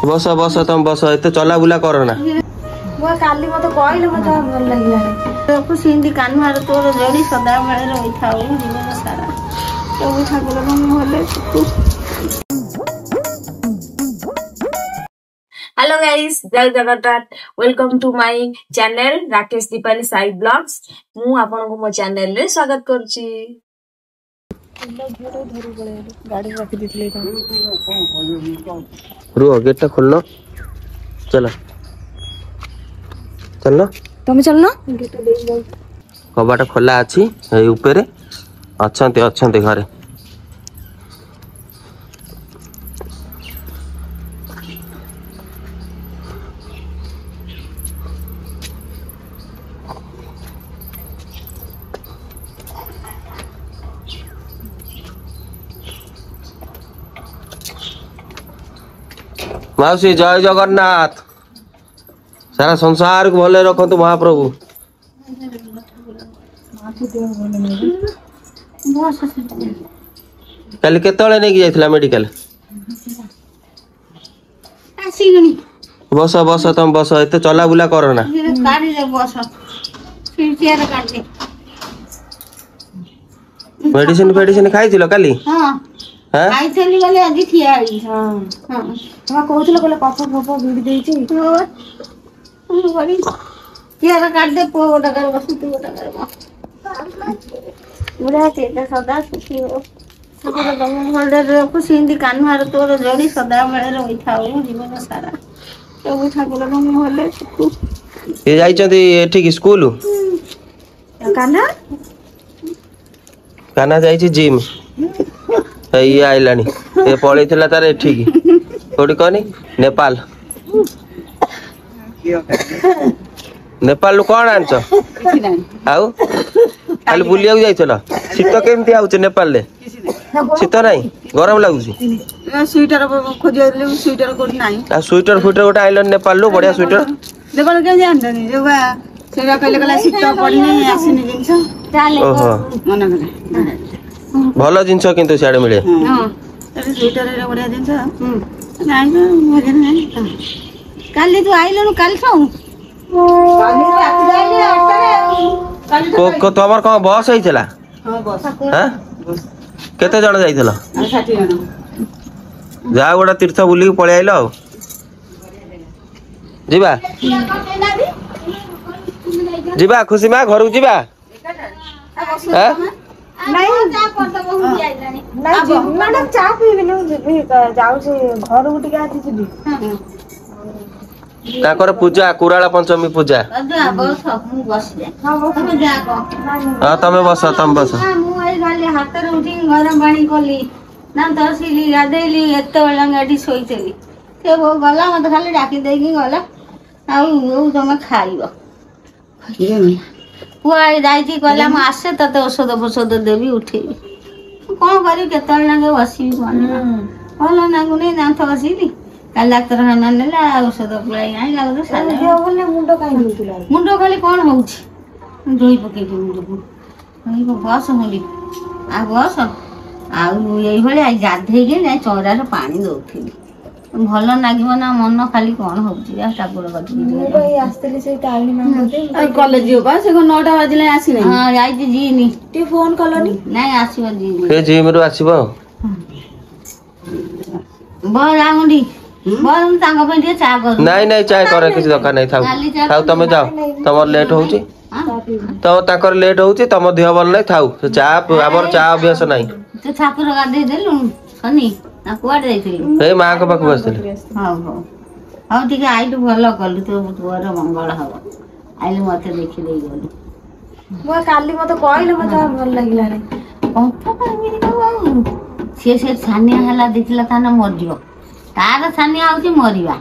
बस बस तुम बस एत चला बुला करो ना काली मत कहले मत भल लागला सिंधी कान्हार तोर जोड़ी सदा बेले रही था जीवन सारा प्रभु ठाकुर भले हेलो गाइस जय Jagannath welcome to my channel Rakesh Deepali Sai blogs मु आपन को मो चैनल रे स्वागत करची गाड़ी रख दिखले रुओ गेट खोलनो चलो चलना तुम चलना कबाट खोला अछि ए ऊपर अछंते अछंते घरे माउसी जय जगन्नाथ सारा संसार को भले रखतु महाप्रभु कल केतळे नै जाइथिला मेडिकल बस बस तुम बस एते चला बुला करो ना गाड़ी रे बस फिर चेयर काट दे मेडिसिन खाइथिलो काली हां हां खाइथिली वाले आज ठिया आई हां हां तमा कहउथिलो कोले कफ फफ भिड़ देइची बड़ी चेयर काट दे पो गोटा कर बस तू गोटा कर बुढ़ा तेरा सदा सुखी हो सदा दम भले रखु सिंधी कान्हार तोर जोड़ी सदा बेले रही था जीवन सारा प्रभु ठाकुर भले सुखू ये जाई चंदी एठी की स्कूल कान्हा कान्हा जाई छी जिम ये आइलानी ये पळै थिला तार एठी की कोडी कोनी नेपाल नेपाल लु कोन आनछ आउ खाली बुलिया जाइछला शीत केमती आउछ नेपाल ले शीत नाही गरम लागुची स्वेटर खोजले स्वेटर कोड नाही आ स्वेटर फुटर गोटा आइलन नेपाल लु बढ़िया स्वेटर नेपाल के जानतनी जेबा सेवा कइले कला शीत पड़ी नहीं आसिनी जिंस ओहो मन करे भलो जिंस किंतु साडे मिले हां स्वेटर रे बढ़िया जिंस नाही तो मजे नाही काली तू आइलनु काल छौ काली रात आइले को तमर को बस आइतला हां बस हां केते जण जाइतला 60 जण जा गोटा तीर्थ बुली पळे आइलो जीबा जीबा खुशी मा घर जीबा हां नहीं चा करत बहु जाइलानी नहीं मैडम चा पीबिनु जेबी जाउ से घर उठी के आथि जेबी ताकर पूजा कुराला पंचमी पूजा अदा बस मु बस दे हां तुम जा को हां तमे बस तम बस मु आई खाली हाथ रे उठी गरम पानी कोली ना तसिली गादेली एत बेला गाडी सोइतली से वो गला मत खाली डाकी देगी गला आ वो तुम खाइबो पुआई दाइजी कहला म आसे तते औषध देबी उठेबी कोन करी केतल लागे बसी भला नागुने दांत बसीली काल डाक्टर खाना नेला औषध पुलाई आई लागो साले देह बोले मुंडो काई दिउतला मुंडो खाली कोन होउची दोई पके मुंडो आई बस मुली आ बस आ एई भले आई गाधे के ना चौरा रे पानी दउथिली भल नागिबो ना मन खाली कोन होउची या ठाकुर गति मु भाई आस्तेली से ताळनी मांगते कॉलेज जो बा से 9टा बाजिले आसी नै हां आइती जीनी ती फोन कलनी नाही आसीबो जीनी के जिम रो आसीबो बा रामुडी बरम तांग पे दिए चा कर नहीं नहीं चाय करे किसी दरकार नहीं थाउ थाउ तमे जाओ तमर लेट होउची तो ताकर लेट होउची तम देह बल नहीं थाउ चा हमर चा अभ्यास नहीं तो ठाकुर गादे देलु सनी ना कुआड जाइथिलु ए मां के पाख बसले हां हां हां ठीक है आइलु भलो कलु तो तोर मंगल हबो आइलु मते देखि देई गलु मो काली मते कहले मते भल लागिला रे कंठा परमी बाबू से छानिया हला देखिला थाना मर जियो तार छानिया होची मरिबा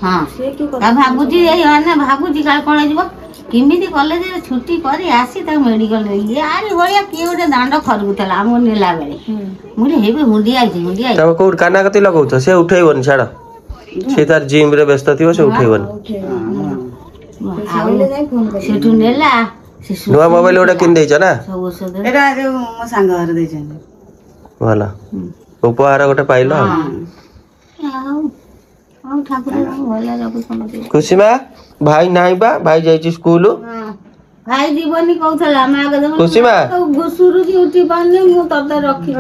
हां से की ता भाबुजी ए माने भाबुजी काल कोन जिवो किमिति कॉलेज रे छुट्टी करी आसी ता मेडिकल ये आरी होया के ओटे दांड खरगुतला हम नेला बेले मुरे हेबे हुंडी आइ तब को काना कति लगाउ छ से उठैबन छाड़ से तार जिम रे व्यस्त थिबो से उठैबन आउले जाई फोन कर सेटु नेला नुआ मोबाइल ओटा किन दै छ ना एटा मो सांग घर दै छ ଭଲ ଉପହାର ଗୋଟେ ପାଇଲ। ଖୁସି ମା ଭାଇ ନାହିଁ ବା ଭାଇ ଯାଇଛି ସ୍କୁଲ। ଭାଇ ଯିବନି କହୁଥିଲା ଆମେ ଆଗ ଖୁସି ମା ଘୁଷୁରୁଛି ଉଠି ପାରୁନି ମୁଁ ତତେ ରଖି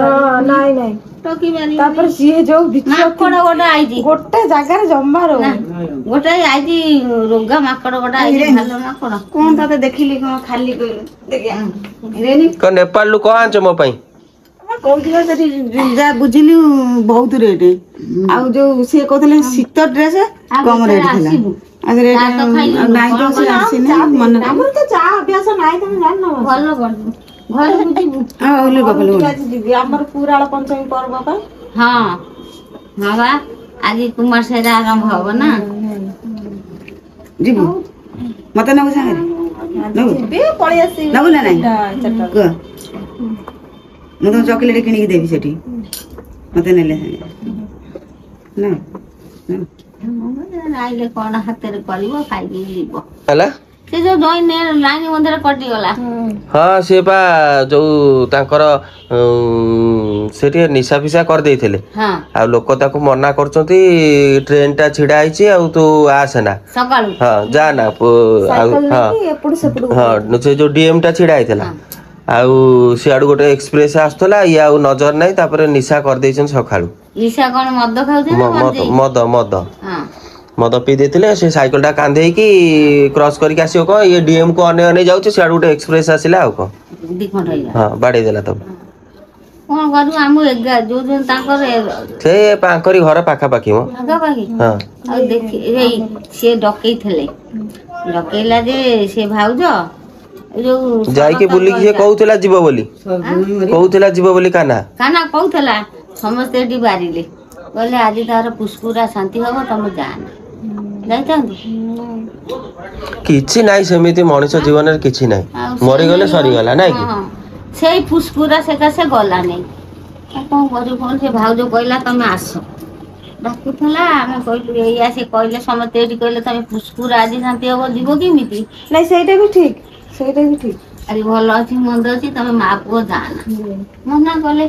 ନାଇଁ ନାଇଁ ରଖି ପାରିବି। ତାପରେ ସିଏ ଯୋଉ ମାଙ୍କଡ ଗୋଟେ ଆଇଛି ଗୋଟେ ଜାଗାରେ ଜମା ରହୁନି। ଗୋଟେ ଆଇଛି ରୋଗା ମାଙ୍କଡ ଗୋଟେ ଆଇଛି ଭଲ ମାଙ୍କଡ। କଣ ତତେ ଦେଖିଲି କଣ ଖାଲି କଣ ନେପାଳରୁ କଣ ଆଣିଛ ମୋ ପାଇଁ? କହୁଥିଲା ସେଠି ଯାହା ବୁଝିଲି ବହୁତ ରେଟ୍। ଆଉ ଯୋଉ ସିଏ କହୁଥିଲେ ଶୀତ ଡ୍ରେସ୍ କମ ରେଟ୍ ଥିଲା। ଆମର ତ ଚା ଅଭ୍ୟାସ ନାହିଁ ତମେ ଜାଣିନ। ଭଲ କରିଛୁ ଘରକୁ ଯିବୁ। ଆମର ପୁରାଳ ପଞ୍ଚମୀ ପର୍ବ ପାଇଁ। ହଁ ହଁ ବା ଆଜି କୁମାର ସେଇଟା ଆରମ୍ଭ ହବ ନା। ଯିବୁ ମତେ ନବୁ ସାଙ୍ଗରେ ପଳେଇ ଆସିବି ନବୁ ନା ନାଇଁ କୁହ। ମୁଁ ତମ ଚକୋଲେଟ କିଣିକି ଦେବି ସେଠି ମତେ ନେଲେ ଆଇଲେ କଣ ହାତରେ କରିବ ଖାଇକି ଯିବ ହେଲା। ସେ ଯୋଉ ଲାଇନ ମଧ୍ୟରେ କଟିଗଲା। ହଁ ସିଏ ବା ଯୋଉ ତାଙ୍କର ସେ ଟିକେ ନିଶା ଫିସା କରିଦେଇଥିଲେ। ଆଉ ଲୋକ ତାକୁ ମନା କରୁଛନ୍ତି ଟ୍ରେନ ଟା ଛିଡା ହେଇଛି ଆଉ ତୁ ଆସେନା ସକାଳୁ। ହଁ ଯା ନା ଆଉ ହଁ ସେ ଯୋଉ ଡିଏମ ଟା ଛିଡା ହେଇଥିଲା ଆଉ ସିଆଡୁ ଗୋଟେ ଏକ୍ସପ୍ରେସ ଆସୁଥିଲା ଇଏ ଆଉ ନଜର ନାହିଁ ତାପରେ ନିଶା କରିଦେଇଛନ୍ତି ସକାଳୁ। ନିଶା କଣ ମଦ ଖାଉଛ? ମଦ ପିଇ ଦେଇଥିଲେ ସେ ସାଇକେଲ ଟା କାନ୍ଧେଇକି କ୍ରସ କରିକି ଆସିବ କଣ ଇଏ ଡିଏମ କୁ ଅନେଇ ଅନେଇ ଯାଉଛି ସିଆଡୁ ଗୋଟେ ଏକ୍ସପ୍ରେସ ଆସିଲା ଆଉ କଣ ହଁ ବାଡେଇ ଦେଲା ତାକୁ। କଣ କରିବୁ ଆମ ଯୋଉ ତାଙ୍କର ସେ ତାଙ୍କରି ଘର ପାଖାପାଖି ମ ଆଉ ଦେଖି ସିଏ ଡକେଇଥିଲେ ଡକେଇଲା ଯେ ସେ ଭାଉଜ ଯୋଉ ଯାଇକି ବୁଲିକି ସିଏ କହୁଥିଲା ଯିବ ବୋଲି କାହ୍ନା କହୁଥିଲା ସମସ୍ତେ ଏଠି ବାରିଲେ କହିଲେ ଆଜି ତାର ପୁଷ୍ପୁରା ଶାନ୍ତି ହବ ତମେ ଯାଆନା ଯାଇଥାନ୍ତୁ। କିଛି ନାହିଁ ସେମିତି ମଣିଷ ଜୀବନରେ କିଛି ନାହିଁ ମରିଗଲେ ସରିଗଲା ନାଇଁ କି ସେଇ ପୁଷ୍ପୁରା ସେକାଶେ ଗଲାନି। କଣ କରିବୁ କଣ ସେ ଭାଉଜ କହିଲା ତମେ ଆସ ଡାକୁଥିଲା ଆମେ କହିଲୁ ଏଇଆ ସେ କହିଲେ ସମସ୍ତେ ଏଠି କହିଲେ ତମେ ପୁଷ୍ପୁରା ଆଜି ଶାନ୍ତି ହବ ଯିବ କେମିତି? ନାଇଁ ସେଇଟା ବି ଠିକ ଆଜି ଭଲ ଅଛି ମନ୍ଦ ଅଛି ତମେ ମା ପୁଅ ଯାଆନା ମନା କଲେ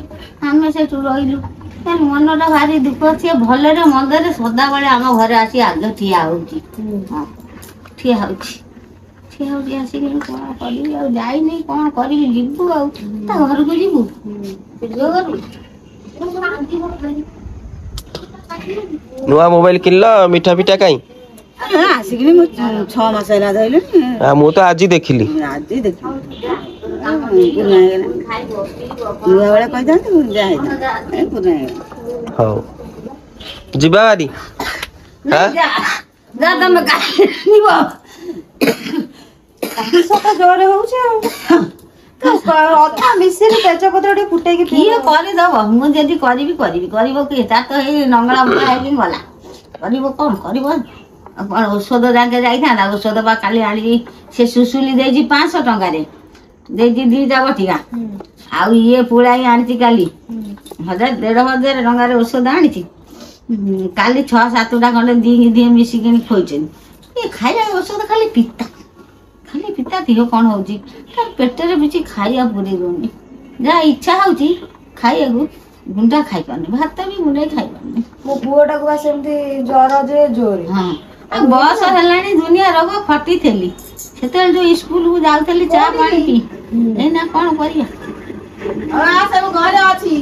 ଆମେ ସେଠୁ ରହିଲୁ। ମନଟା ଭାରି ଦୁଃଖ ସିଏ ଭଲରେ ମନ୍ଦରେ ସଦାବେଳେ ଆମ ଘରେ ଆସି ଆଗ ଠିଆ ହଉଛି ଆସିକି କଣ କରିବି ଆଉ ଯାଇନି କଣ କରିବି ଯିବୁ ଆଉ ତା ଘରକୁ ଯିବୁ ନୂଆ ମୋବାଇଲ କିଣିଲ ମିଠା ପିଠା କାଇଁ ଆସିକିନି ମୁଁ 6 ମାସ ହେଲା ଧଇଲିଣି। ମୁଁ ତ ଆଜି ଦେଖିଲି ନୂଆ ବେଳେ କହିଥାନ୍ତି ହଉ ଯିବା ବାରି ଜୋରେ ହଉଛି ଅଧା ମିଶିକି ତେଜପତ୍ର ଟିକେ ଫୁଟେଇକି କିଏ କରିଦବ ମୁଁ ଯଦି କରିବି କରିବ କିଏ ତା ତ ଏଇ ନଙ୍ଗଳା ମୁଙ୍ଗଳା ହେଇକି ଗଲା କରିବ କଣ କରିବ କଣ ଔଷଧ ଯାକେ ଯାଇଥାନ୍ତା ଔଷଧ ବା କାଲି ଆଣିକି ସେ ସୁସୁଲି ଦେଇଛି 500 ଟଙ୍କାରେ ଦେଇଛି 2ଟା ବଟିକା ଆଉ ଇଏ ପୁଳାଇ ଆଣିଛି କାଲି 1000-1500 ଟଙ୍କାରେ ଔଷଧ ଆଣିଛି କାଲି 6-7ଟା ଖଣ୍ଡେ ଦିଏ ମିଶିକିନି ଖୋଇଛନ୍ତି ଇଏ ଖାଇବା ଔଷଧ ଖାଲି ପିତା ଦେହ କଣ ହଉଛି ତାର ପେଟରେ କିଛି ଖାଇବା ପୁରେଇ ଦଉନି ଯାହା ଇଚ୍ଛା ହଉଛି ଖାଇବାକୁ ଗୁଣ୍ଡା ଖାଇପାରୁନି ଭାତ ବି ଗୁଣ୍ଡେ ଖାଇପାରୁନି। ମୋ ପୁଅଟାକୁ ବା ସେମିତି ଜ୍ୱର ଯେ ଜୋରେ ବୟସ ହେଲାଣି ଦୁନିଆ ରୋଗ ଖଟିଥିଲି ସେତେବେଳେ ଯୋଉ ସ୍କୁଲକୁ ଯାଉଥିଲି ଚା ପାଣି ପିଇ ଏଇନା କଣ କରିବା ସବୁ ଘରେ ଅଛି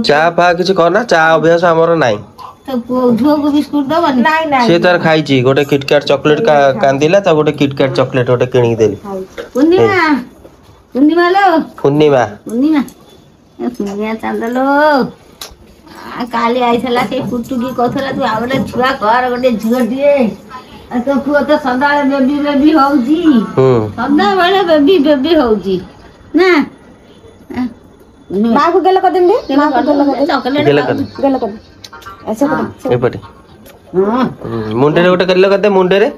ଚା ଫା କିଛି କରନା ଚା ଅଭ୍ୟାସ ଆମର ନାହିଁ। ଝୁଅକୁ ବିସ୍କୁଟ ଦବନି ସେ ତାର ଖାଇଛି ଗୋଟେ କିଟକାଟ ଚକୋଲେଟ କାନ୍ଦିଲା ତା ଗୋଟେ କିଟକାଟ ଚକୋଲେଟ ଗୋଟେ କିଣିକି ଦେଲି। ପୂର୍ଣ୍ଣିମା ଚାନ୍ଦଲୋ କାଲି ଆଇଥିଲା ସେଇ ପୁଟୁକି କହୁଥିଲା ତୁ ଆଉ ଗୋଟେ ଛୁଆ କର ଗୋଟେ ଝିଅ ଦିଏ ତୋ ପୁଅ ତ ସଦାବେଳେ ବେବି ହଉଛି ସଦାବେଳେ ବେବି ହଉଛି ନା ମାକୁ ଗେଲ କରିଦେବି ଏପଟେ ମୁଣ୍ଡରେ ଗୋଟେ ଗେଲ କରିଦେ ମୁଣ୍ଡରେ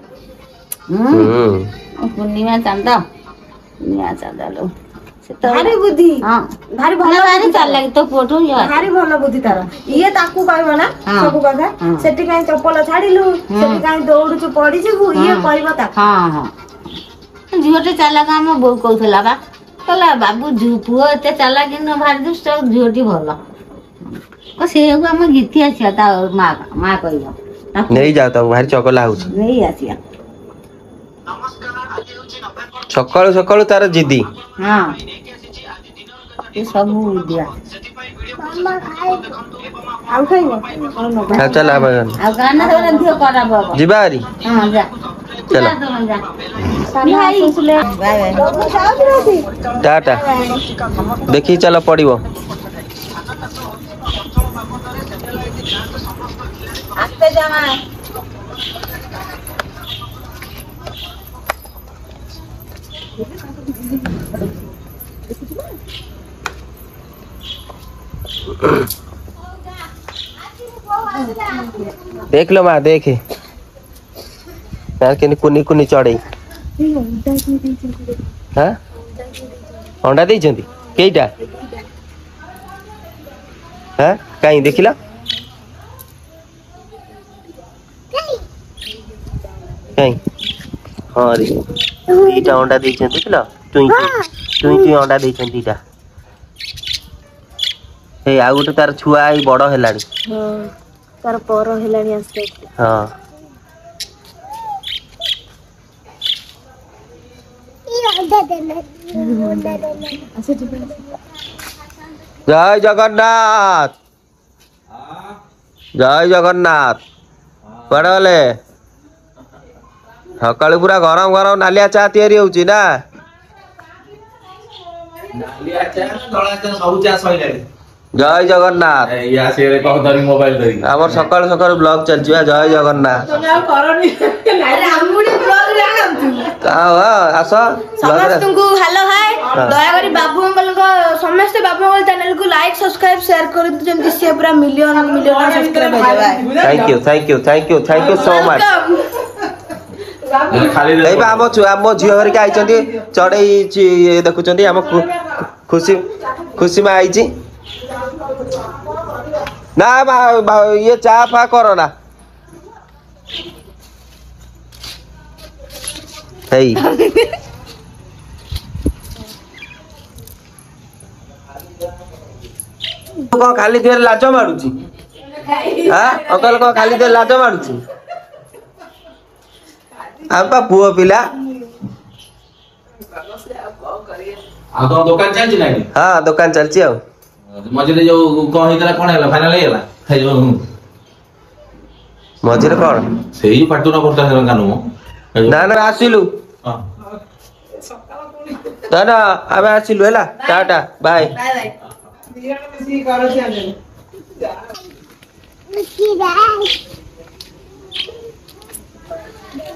ପୂର୍ଣ୍ଣିମା ଚାନ୍ଦ ଲୋ ଭାରି ବୁଦ୍ଧି ଭାରି ଭଲ ଚାଲାକି ତୋ ପୁଅଠୁ ଭାରି ଭଲ ବୁଦ୍ଧି ତାର ଇଏ ତାକୁ କହିବ ନା ସବୁ କଥା ସେଠି କାହିଁ ଚପଲ ଛାଡିଲୁ ସେଠି କାହିଁ ଦୌଡୁଛୁ ପଡିଯିବୁ ଇଏ କହିବ ତାକୁ ଝିଅଟେ ଚାଲାକ ଆମ ବୋଉ କହୁଥିଲା ବା कहला बाबू पुओ एते चालाकी न भारी दुष्ट झीटी भल से आम गीति आसिया ता माँ कह नहीं जाओ तक भारी चकला हो नहीं आसिया सकाळु सकाळु तार जिदी हाँ ये सब दिया आउ खाइबो चल आ गाना तो धियो करा बाबा जीवा हरी हां जा चलो बाय बाय टाटा देखी चलो पड़िबो आस्ते जाना देख लो माँ देखे यार के कुनी कुनी चढ़े हाँ अंडा दे केईटा हाँ कहीं देखिला कहीं हाँ रे दीटा अंडा दे देखिला चुई चुई अंडा दे दीटा ए आ गोटे तार छुआ आई बड़ हेलानी तार पर हेलानी आस्ते हां जय जगन्नाथ जय जगन्नाथ कुआड़े गले सकाल पूरा गरम गरम नालिया चा तैयारी होची ना नालिया चा धला चा सब चा सइलानी जय जगन्नाथ या से कह धरी मोबाइल धरी आमर सकाल सकाल ब्लॉग चलची जय जगन्नाथ आस समस्तଙ୍କୁ हेलो हाय दया करी बाबू अंकल को समस्त बाबू अंकल चैनल को लाइक सब्सक्राइब शेयर कर दो जेमति से पूरा मिलियन मिलियन सब्सक्राइब हो जाए thank you thank you thank you thank you so much खाली एबा आम झियो हरिका आइचंती चढ़ई देखुचंती आम खुशी खुशी में आइची ना ये चा फा करो ना हेई कौन खाली देर लाज मारुची हाँ अकल कौन खाली देर लाज मारुची हम पा पुओ पिला आ तो दुकान चल छी नानी हाँ दुकान चलची आ मझिले जो कह हितला कोन हैला फाइनल हैला खाइ जो मझिरे कौन सेही पाटू न करता है कानू ना ना आसिलु ना ना आमे आसिलु हैला टाटा बाय बाय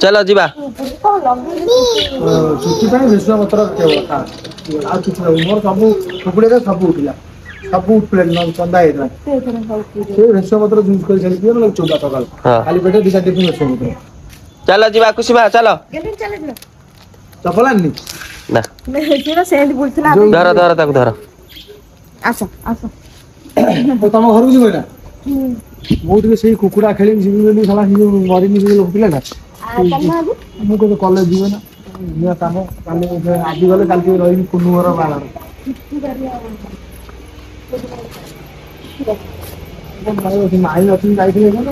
चलो जीवा चुट्टी विश्व मतर मोर सब कुकुड़े सब उठिला सब उठले चंदा विश्व मतर यूज कर चली 14 सकाल खाली पेटे दिशा टिफिन विश्व मतर चलो जीवा कुशिमा चलो चपल आनी ना सेंड बोलथला धर धर ताको धर आसा आसा तुम घर को जीव ना बहुत से कुकुड़ा खेली जीवी साला मरीनी लोक पिला ना मुझे कॉलेज जीव ना नया काम आज गले कल रही कुनु घर बाहर माई अच्छी जाइए तुम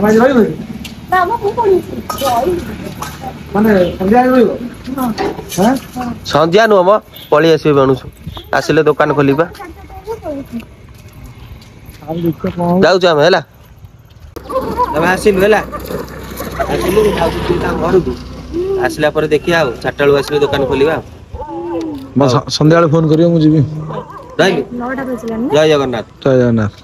आज रही माने संध्या रही संध्या नुह म पळी आसी बणुछु आसिले दुकान खोलिबा जाऊ जा हम हैला तब आसिलु हैला आसिलु जाऊ ता घर को आसिला पर देखिया आ चाटळु आसिले दुकान खोलिबा संध्या फोन करियो मु जीवी जय जगन्नाथ जय जगन्नाथ